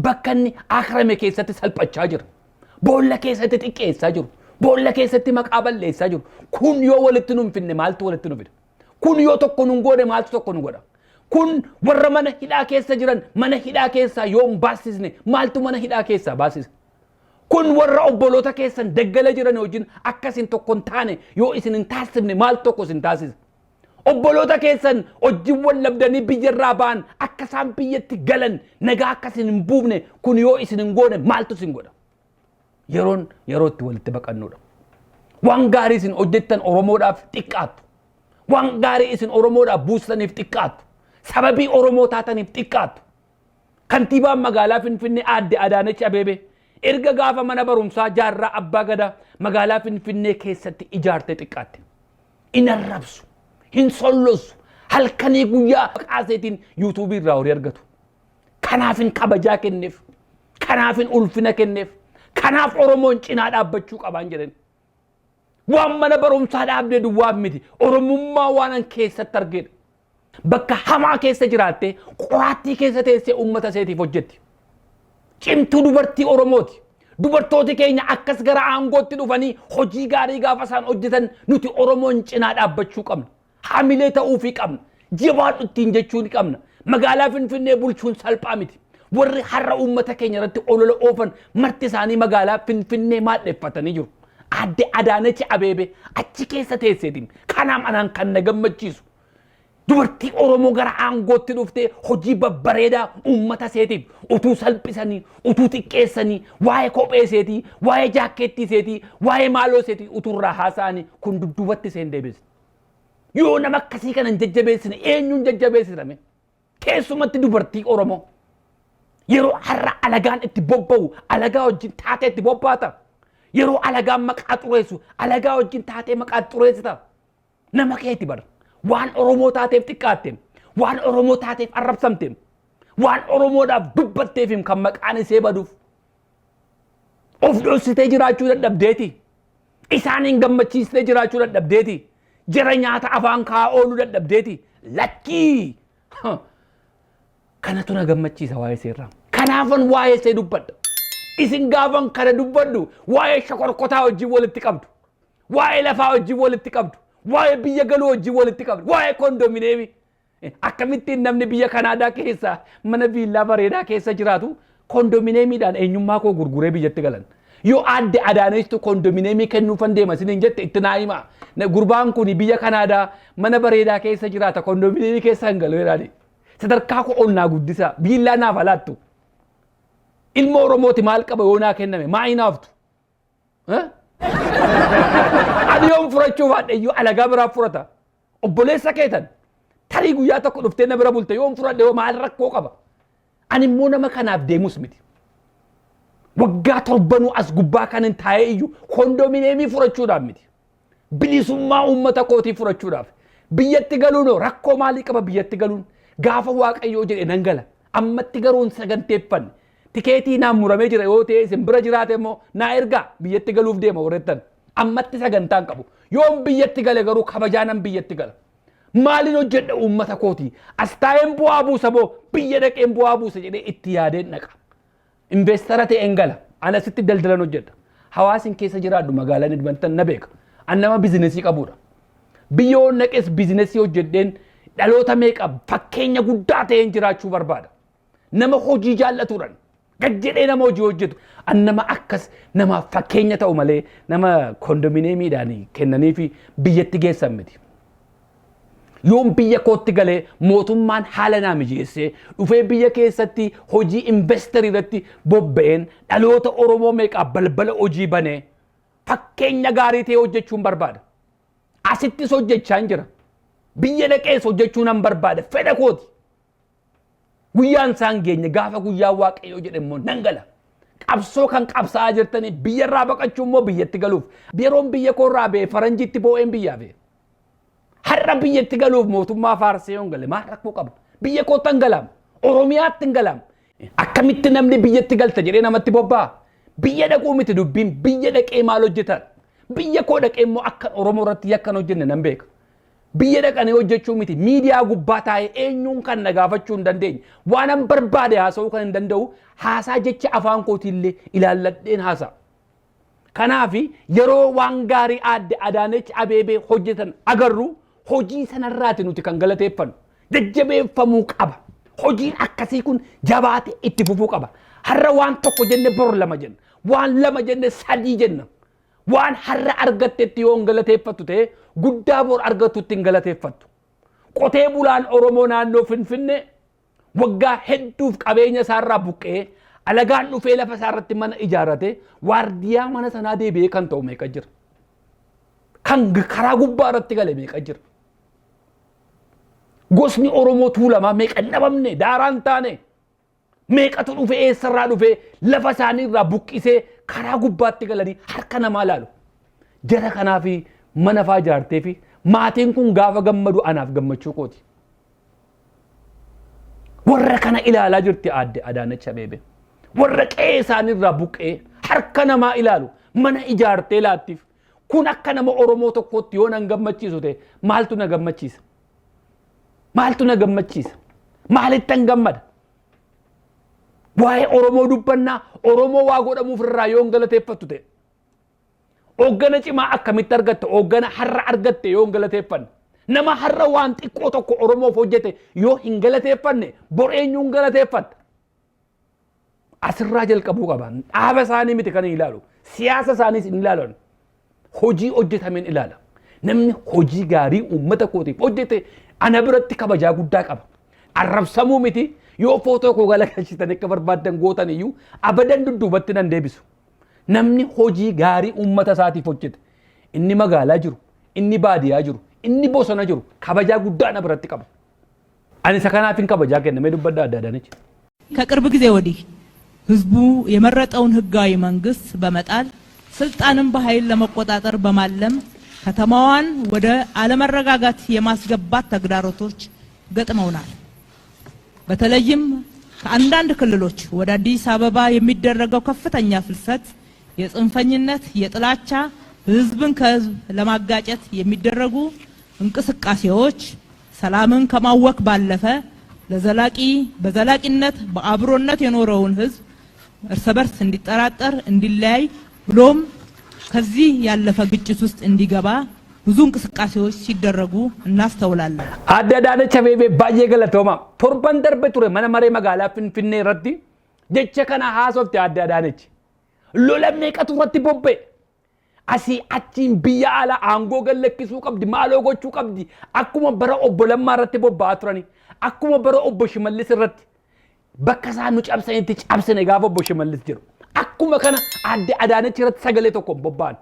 በከኒ አክረሜ ኬሰት ሰልጳቻ ጅር ቦለ ኬሰት ጥቄሳ ጅሩ ቦለ ኬሰት መቃበሌሳ ጅሩ ኩን ዮ ወልትኑም ፍነ ማልቱ ወልትኑ ፊድ ኩን ዮ tokkoኑን ጎደ ማልቱ tokkoኑ ጎዳ kun warra mana hidhaa keessa jiran mana hidhaa keessa yoom baasisne maaltu mana hidhaa keessa baasise kun warra obboloota keessan daggala jiran wajjin akkasin tokkon taane yoo isin hin taasifne maal tokko isin taasise obboloota keessan wajjin wallabdanii biyyarraa ba'an akka isaan biyyatti galan nagaa akkasin hin buufne kun yoo isin hin goone maaltu isin godha yerootti walitti baqannuudha waan gaarii isin hojjettan oromoodhaaf xiqqaatu waan gaarii isin oromoodhaaf buustaniif xiqqaatu sababii oromoo taataniif xiqqaatu kantiibaan magaalaa Finfinnee aadde Adaanech Abeebee erga gaafa mana barumsaa jaarraa abbaa gadaa magaalaa Finfinnee keessatti ijaarte xiqqaatte in arrabsu hin sollosu halkanii guyyaa qaaseetiin yuutuubii irraa horii argatu kanaafin kabajaa kenneef kanaafin ulfina kenneef kanaaf oromoon cinaa dhaabbachuu qabaan jedhan waan mana barumsaa dhaabdee duwwaaf miti oromummaa waanan keessatti argeedha bakka hamaa keessa jiraatte qoraattii keessa teessee ummata seetiif hojjetti cimtuu dubartii oromooti dubartooti keenya akkas gara aangootti dhufanii hojii gaarii gaafa isaan hojjetan nuti oromoon cinaa dhaabbachuu qabna haamilee ta'uufii qabna jibaadhu ittiin jechuu ni qabna magaalaa Finfinnee bulchuun salphaa miti warri har'a ummata keenya irratti olola oofan marti isaanii magaalaa Finfinnee maadheeffatanii jiru aadde Adaanech Abeebee achi keessa teesseetiin kanaaf anaan kan na gammachiisu dubartii oromoo gara aangootti dhuftee hojii babbareedaa ummata seetiif utuu salphisanii utuu xiqqeessanii waa'ee kophee seetii waa'ee jaakkeettii seetii waa'ee maaloo seetii utuurraa haasa'anii kun dudduubatti seen deebisne yoo nama akkasii kanan jajjabeessine eenyuun jajjabeessitame keessumatti dubartii oromoo yeroo har'a alagaan itti bobba'u alagaa wajjin taatee itti bobbaata yeroo alagaan maqaa xureessu alagaa wajjin taatee maqaa xureessita nama keetti bara waan oromoo taateef xiqqaatteem waan oromoo taateef arrabsamteem waan oromoodhaaf dubbatteef kan maqaan isee baduuf of dhoksitee jiraachuu dadhabdeeti isaaniin gammachiistee jiraachuu dadhabdeeti jara nyaata afaan kaa ooluu dadhabdeeti lakkii kanatu na gammachiisa waa'ee seerraa kanaafan waa'ee see dubbadha isin gaafan kana dubbadhu waa'ee shokorkotaa wajjin walitti qabdu waa'ee lafaa wajjin walitti qabdu waa'ee biyya galuu wajjin walitti qabdu waa'ee kondomineemi akkamittiin namni biyya Kanaadaa keessa mana viillaa bareedaa keessa jiraatu kondomineemiidhaan eenyummaa koo gurguree biyyatti galan yoo aadde Adaanechtu kondomineemii kennuufan deema isiniin jette itti naa himaa gurbaan kun biyya Kanaadaa mana bareedaa keessa jiraata kondomineemii keessa hin galu jedhaani sadarkaa koo ol naa guddisa viillaa naaf alaattu ilma oromooti maal qaba yoo naa kenname maa hinaaftu ani yoon furachuu baadheyyuu alagaa biraa furata obboleessa keetan tarii guyyaa tokko dhuftee na bira bulte yoon furadhe yoo maal rakkoo qaba ani immoo nama kanaaf deemus miti waggaa torbanuu as gubbaa kanin taa'ee iyyuu kondomineemii furachuudhaaf miti bilisummaa uummata kootii furachuudhaaf biyyatti galuun rakkoo maalii qaba biyyatti galuun gaafa waaqayyoo jedhe nan gala ammatti garuun saganteeffanne tikeetii naan muramee jira yoo ta'e isin bira jiraate immoo naa ergaa biyyatti galuuf deema warrettan ammatti sagantaan qabu yoon biyyatti gale garuu kabajaanan biyyatti gala maaliin hojjedha uummata kootii as taa'een bu'aa buusa moo biyya dhaqeen bu'aa buusa jedhee itti yaadeen dhaqa investara ta'een gala ana sitti daldalan hojjedha hawaasin keessa jiraadhu magaalaan Edmonton na beeka an nama bizinesii qabudha biyyoon naqes bizinesii hojjedheen dhaloota meeqa fakkeenya guddaa ta'een jiraachuu barbaada nama hojii jaallatuudhaan gajjedhee nama hojii hojjetu an nama akkas nama fakkeenya ta'u malee nama kondomineemiidhaan kennanii fi biyyatti geessan miti yoon biyya kootti galee mootummaan haala naa mijeessee dhufee biyya keessatti hojii investerii irratti bobba'een dhaloota oromoo meeqaa balbala hojii banee fakkeenya gaarii ta'e hojjechuun barbaada asittis hojjechaa hin jira biyya dhaqees hojjechuu nan barbaada fedha kooti guyyaan isaan geenye gaafa guyyaa waaqayyoo jedhe immoo nan gala qabsoo kan qabsaa jirtanii biyyarraa baqachuu immoo biyyatti galuuf yeroon biyya koorraa bee faranjitti boo'een biyyaa bee har'a biyyatti galuuf mootummaa faarsee yoon gale maal rakkoo qaba biyya kootan galaam Oromiyaatti hin galam. Akkamitti namni biyyatti galta jedhee namatti bobbaa. Biyya dhaquu miti dubbiin biyya dhaqee maal hojjetan. Biyya koo dhaqee immoo akka Oromoo irratti yakkan hojjenne nan beeka. Biyya dhaqanii hojjechuu miti miidiyaa gubbaa taa'ee eenyuun kan na gaafachuu hin dandeenye. Waan an barbaade haasa'uu kan hin danda'u haasaa jecha afaan kootiillee ilaalladheen haasa'a. Kanaafi yeroo waan gaarii aadde Adaanech Abeebee hojjetan agarru hojii sanarraati nuti kan galateeffannu. Jajjabeeffamuu qaba. Hojiin akkasii kun jabaate itti fufuu qaba. Har'a waan tokko jenne bor lama jenna. Waan lama jenne sadii jenna. Waan har'a argattetti yoo hin galateeffattu ta'e guddaa bor argattutti hin galateeffattu. Qotee bulaan Oromoo naannoo Finfinnee waggaa hedduuf qabeenya isaarraa buqqee alagaan dhufee lafa isaarratti mana ijaarrate waardiyaa mana sanaa deebi'ee kan ta'u meeqa jira. Kan karaa gubbaa irratti gale meeqa jira. Gosni Oromoo tuulamaa meeqa dhabamne daaraan taane meeqatu dhufee eessarraa dhufee lafa isaanii irraa buqqisee karaa gubbaatti galanii harka namaa laalu. Jara kanaafi mana faa ijaartee fi maatiin kun gaafa gammadu anaaf gammachuu kooti. Warra kana ilaalaa jirti aadde Adaanech Abeebee. Warra qe'ee isaanii irraa buqqee harka namaa ilaalu mana ijaartee laattiif. Kun akka nama Oromoo tokkootti yoo nan gammachiisu ta'e maaltu na gammachiisa? Maaltu na gammachiisa? Maalittan gammada? Waa'ee Oromoo dubbannaa Oromoo waa godhamuuf irraa yoo hin galateeffattu ta'e. Hooggana cimaa akkamitti argatte? Hooggana har'a argatte yoo hin galateeffanne. Nama har'a waan xiqqoo tokko Oromoof hojjete yoo hin galateeffanne bor eenyuun galateeffatta? Asirraa jalqabuu qaban. Dhaaba isaanii miti kan ilaalu. Siyaasa isaaniis hin ilaalan. Hojii hojjetameen ilaala. Namni hojii gaarii uummata kootiif hojjete ana biratti kabajaa guddaa qaba. Arrabsamuu miti yoo footoo koo galagalchitan akka barbaadan gootan iyyuu abadan dudduubatti nan deebisu. Namni hojii gaarii uummata isaatiif hojjete inni magaalaa jiru, inni baadiyyaa jiru, inni bosona jiru kabajaa guddaa ana biratti qaba. Ani isa kanaafin kabajaa kennamee dubbadda adda Adaanech. ከቅርብ ጊዜ ወዲህ ህዝቡ የመረጠውን ህጋዊ መንግስት በመጣል ስልጣንን በኃይል ለመቆጣጠር በማለም ከተማዋን ወደ አለመረጋጋት የማስገባት ተግዳሮቶች ገጥመውናል። በተለይም ከአንዳንድ ክልሎች ወደ አዲስ አበባ የሚደረገው ከፍተኛ ፍልሰት የጽንፈኝነት የጥላቻ ህዝብን ከህዝብ ለማጋጨት የሚደረጉ እንቅስቃሴዎች ሰላምን ከማወክ ባለፈ በዘላቂነት በአብሮነት የኖረውን ህዝብ እርስ በርስ እንዲጠራጠር እንዲለያይ ብሎም ከዚህ ያለፈ ግጭት ውስጥ እንዲገባ ብዙ እንቅስቃሴዎች ሲደረጉ እናስተውላለን። አድደ አዳነች አቤቤ ባየ ገለቶማ ቶርባን ደርቤ ቱሬ መነ መሬ መጋላ ፊንፊኔ ረቲ ጀቸ ከና ሃሶፍቴ አድደ አዳነች ሎለሜ ቀቱ ረቲ ቦቤ አሲ አቺን ብያ አላ አንጎ ገለኪሱ ቀብዲ ማሎ ጎቹ ቀብዲ አኩመ በረ ኦቦ ለማ ረቲ ቦባ አትረኒ አኩመ በረ ኦቦ ሽመልስ ረቲ በከሳኑ ጨብሰንቲ ጨብሰነ ጋፎ ኦቦ ሽመልስ ጅሩ አኩመ ከና አድደ አዳነች ረቲ ሰገሌ ተኮ ቦባን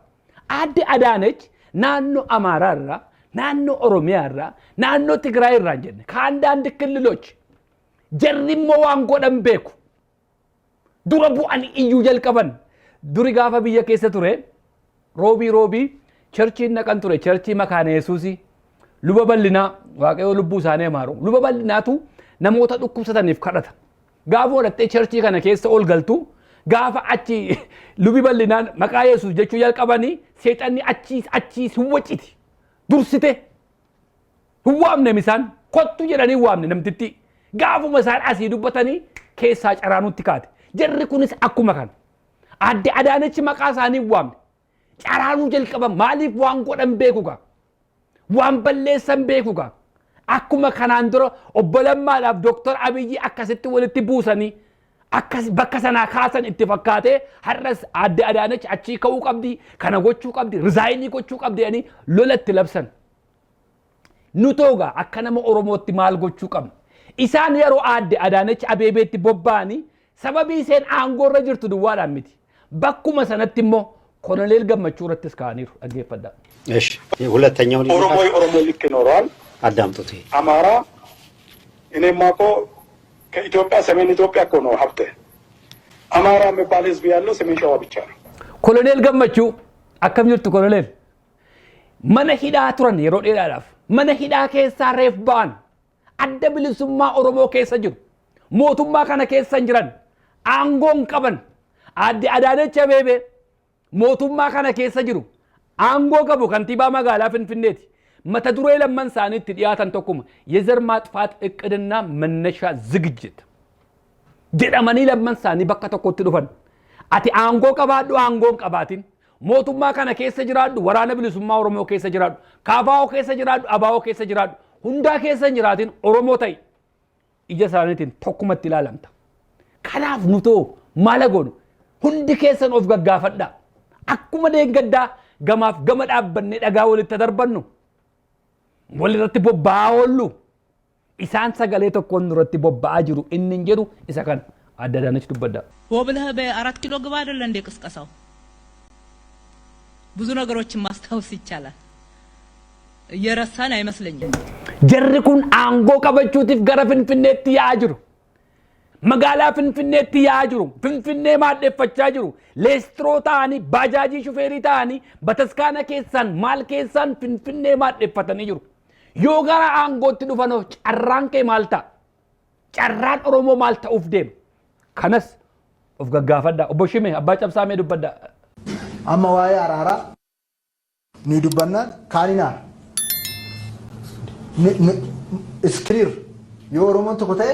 አድደ አዳነች ናኖ አማራራ ናኖ ኦሮሚያራ ናኖ ትግራይራ ጀነ ከአንዳንድ ክልሎች ጀሪሞ ዋንጎ ደምቤኩ ዱረቡ አን እዩ ጀልቀበን ዱሪ ጋፋ ብየ ከሰ ቱሬ ሮቢ ቸርቺ ነቀን ቱሬ ቸርቺ መካነ ኢየሱሲ ሉበበልና ዋቀዮ ልቡ ሳኔ ማሩ ሉበበልናቱ ነሞታ ዱኩሰተኒፍ ከደታ ጋፎ ወለቴ ቸርቺ ከነ ከሰ ኦል ገልቱ ጋፋ አቺ ሉቢበልናን መቃ ኢየሱስ ጀቹ ጀልቀበኒ ሴጣኒ አቺ ሲወጪቲ ዱርስቴ ሁዋምነ ሚሳን ኮቱ ጀዳኒ ዋምነ ነምትቲ ጋፉ መሳን አሲ ዱበተኒ ከሳ ጨራኑቲ ካት ጀሪ ኩንስ አኩመ ካን አድደ አዳነች መቃሳኒ ዋምነ ጨራኑ ጀልቀበ ማሊፍ ዋን ጎደን ቤኩጋ ዋን በሌሰን ቤኩጋ አኩመ ካናንድሮ ኦቦለማ ዳብ ዶክተር አብይ አከስቲ ወልቲ ቡሰኒ አከስ በከሰና ካሰን ኢትፈካቴ ሐረስ አድደ አዳነች አቺ ከው ቀብዲ ከነጎቹ ቀብዲ ሪዛይኒ ጎቹ ቀብዲ አኒ ሎለት ለብሰን ኑቶጋ አከነመ ኦሮሞቲ ማል ጎቹ ቀም ኢሳን የሮ አድደ አዳነች አቤቤቲ ቦባኒ ሰበቢ ሴን አንጎረ ጅርቱ ዱዋላ ሚቲ በኩመ ሰነትሞ ኮሎኔል ገመቹ ረትስ ካኒሩ አገፈዳ እሺ ሁለተኛው ኦሮሞ ልክ ይኖራል አዳምጡት አማራ እኔማቆ ከኢትዮጵያ ሰሜን ኢትዮጵያ እኮ ነው ሀብቴ አማራ የሚባል ህዝብ ያለው ሰሜን ሸዋ ብቻ ነው ኮሎኔል ገመቹ አከም ጅርቱ ኮሎኔል መነ ሂዳ ቱረን የሮ ዴዳዳፍ መነ ሂዳ ከሳ ሬፍ ባን አደ ብልሱማ ኦሮሞ ከሰ ጅሩ mootummaa kana keessa hin jiran aangoon qaban addi Adaanech Abeebee mootummaa kana keessa jiru aangoo qabu kantiibaa magaalaa Finfinneeti mata duree lamman isaaniitti dhiyaatan tokkuma የዘር ማጥፋት እቅድና መነሻ ዝግጅት jedhamanii lamman isaanii bakka tokkotti dhufan ati aangoo qabaadhu aangoon qabaatin mootummaa kana keessa jiraadhu waraana bilisummaa Oromoo keessa jiraadhu kaafaa'oo keessa jiraadhu abaa'oo keessa jiraadhu hundaa keessa hin jiraatin Oromoo ta'i ija isaaniitiin tokkumatti ilaalamta kanaaf nutoo maal godhu hundi keessan of gaggaafadha akkuma deeggaddaa gamaaf gama dhaabbanne dhagaa walitti darbannu walirratti bobba'aa oollu isaan sagalee tokkoon irratti bobba'aa jiru inni hin jedhu isa kan adda Adaanech dubbadda ወብለህ በ4 ኪሎ ግባ አይደለ እንደ ቅስቀሳው ብዙ ነገሮችን ማስታወስ ይቻላል እየረሳን አይመስለኝም jarri kun aangoo qabachuutiif gara Finfinneetti yaa'aa jiru magaalaa Finfinneetti yaa'aa jiru Finfinnee maaddeeffachaa jiru leestroo ta'anii baajaajii shufeerii ta'anii bataskaana keessan maal keessan Finfinnee maaddeeffatanii jiru yoo gara aangootti dhufanoo carraan kee maal ta'a carraan Oromoo maal ta'uuf deema kanas of gaggaafadha obbo Shimee abbaa cabsaamee dubbadda amma waa'ee araaraa ni dubbanna kaaninaa iskiriir yoo Oromoon tokko ta'e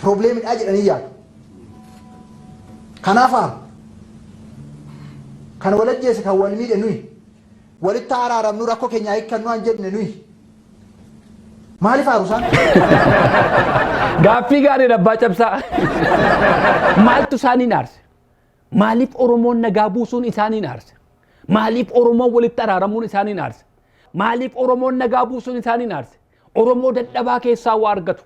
probleemidhaa jedhanii yaadu kanaafaa kan walajjeesse kan wal miidhe nuyi walitti araaramnu rakkoo keenya hiikkannu an jedhne nuyi maaliif haarusaan gaaffii gaarii abbaa cabsaa maaltu isaaniin aarse maaliif Oromoon nagaa buusuun isaaniin aarse maaliif Oromoon walitti araaramuun isaaniin aarse maaliif Oromoon nagaa buusuun isaaniin aarse Oromoo dadhabaa keessaa waa argatu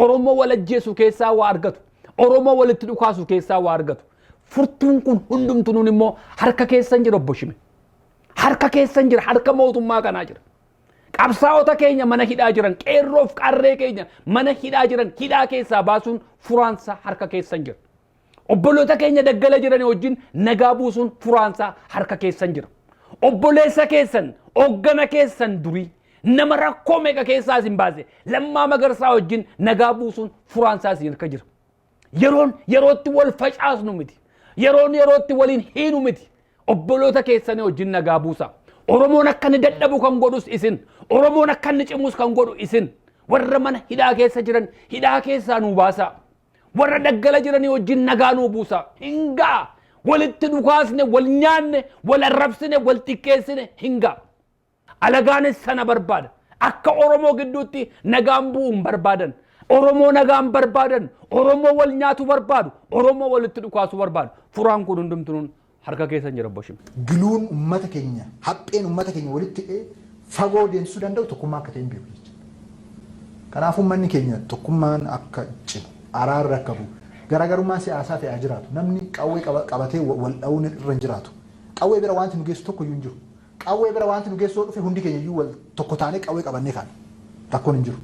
Oromoo walajjeessu keessaa waa argatu Oromoo walitti dhukaasu keessaa waa argatu furtuun kun hundumtuun immoo harka keessan jira obbo Shime harka keessan jira harka mootummaa kanaa jira qabsaa'ota keenya mana hidhaa jiran qeerroof qarree keenya mana hidhaa jiran hidhaa keessaa baasuun furaansa harka keessan jira obboloota keenya daggala jiran wajjin nagaa buusuun furaansa harka keessan jira obboleessa keessan hoggana keessan durii nama rakkoo meeqa keessaa isin baase Lammaa Magarsaa wajjin nagaa buusuun furaansaa isin harka jira yerootti wal facaasnu miti yerootti waliin hiinu miti obboloota keessanii wajjin nagaa buusaa Oromoon akka inni dadhabu kan godhus isin Oromoon akka inni cimus kan godhu isin warra mana hidhaa keessa jiran hidhaa keessaa nuu baasaa warra daggala jiranii wajjin nagaa nuu buusaa hingaa walitti dhukaasne wal nyaanne wal arrabsine wal xiqqeessine hingaa alagaanis sana barbaada akka Oromoo gidduutti nagaan bu'uun barbaadan Oromoo nagaan barbaadan Oromoo wal nyaatu barbaadu Oromoo walitti dhukaasu barbaadu furaan kun hundumtuun harka keessan jira obbo Shime giluun ummata keenya hapheen ummata keenya walitti fagoo deemsisuu danda'u tokkummaa akka ta'e hin beeku jechuudha kanaafuu manni keenya tokkummaan akka cimu araarri akka bu'u garaagarummaa siyaasaa ta'ee jiraatu namni qawwee qabatee wal dha'uun irra hin jiraatu qawwee bira wanti nu geessu tokko iyyuu hin jiru qawwee bira wanti nu geessu dhufe hundi keenya iyyuu wal tokko taanee qawwee qabannee kaan rakkoon hin jiru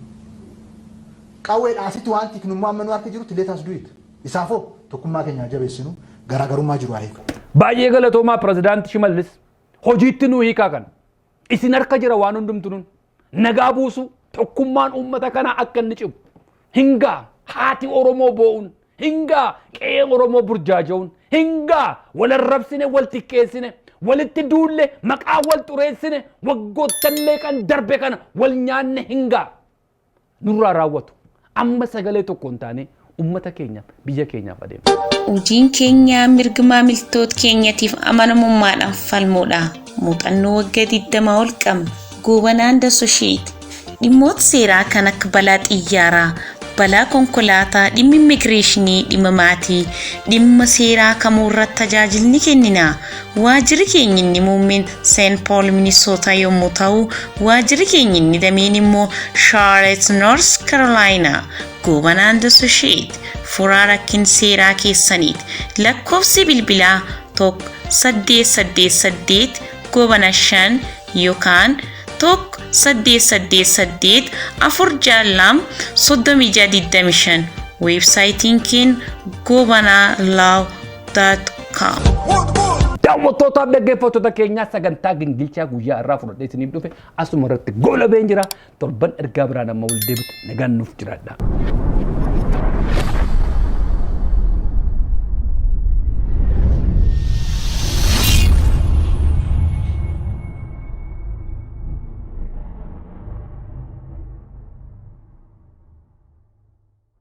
qawwee dhaasitti wanti nummaa amma nu harka jirutti leetaas du'it isaafoo tokkummaa keenya jabeessinu garaagarummaa jiru aheeku baay'ee galatoomaa pirezidaantii Shimallis hojiitti nuu hiikaa kan isin harka jira waan hundumtuun nagaa buusu tokkummaan uummata kanaa akka inni cimu hingaa haati Oromoo boo'uun hingaa qe'een Oromoo burjaaja'uun hingaa wal arrabsine wal xiqqeessine walitti duulle maqaa wal xureessine waggoottallee kan darbe kana wal nyaanne hingaa nurraa raawwatu amma sagalee tokkoon taane ummata keenya biyya keenyaaf adeema. Hojiin keenya mirga maamiltoota keenyatiif amanamummaadhaan falmuudha. Muuxannoo waggaa 20 ol qabna. Gobanaan Dasosheet dhimmoota seeraa kan akka balaa xiyyaaraa, balaa konkolaataa, dhimma immigireeshinii, dhimma maatii, dhimma seeraa kamuu irratti tajaajilni kennina. Waajjirri keenya inni muummeen St. Paul Minnesota yommuu ta'u, waajjirri keenya inni dameen immoo Charlotte North Carolina. Gobanaan Dasosheet furaa rakkin seeraa keessaniiti. Lakkoofsi bilbilaa 1888 gobana 5 yookaan 1888 462 3625 weebsaayitiin keenya gobanalaw.com. daawwattootaaf dhaggeeffattoota keenyaa sagantaa gingilchaa guyyaa irraa fudhadhee isiniif dhufe asuma irratti goolabeen jira torban ergaa biraan amma wal deebitu nagaan nuuf jiraadha.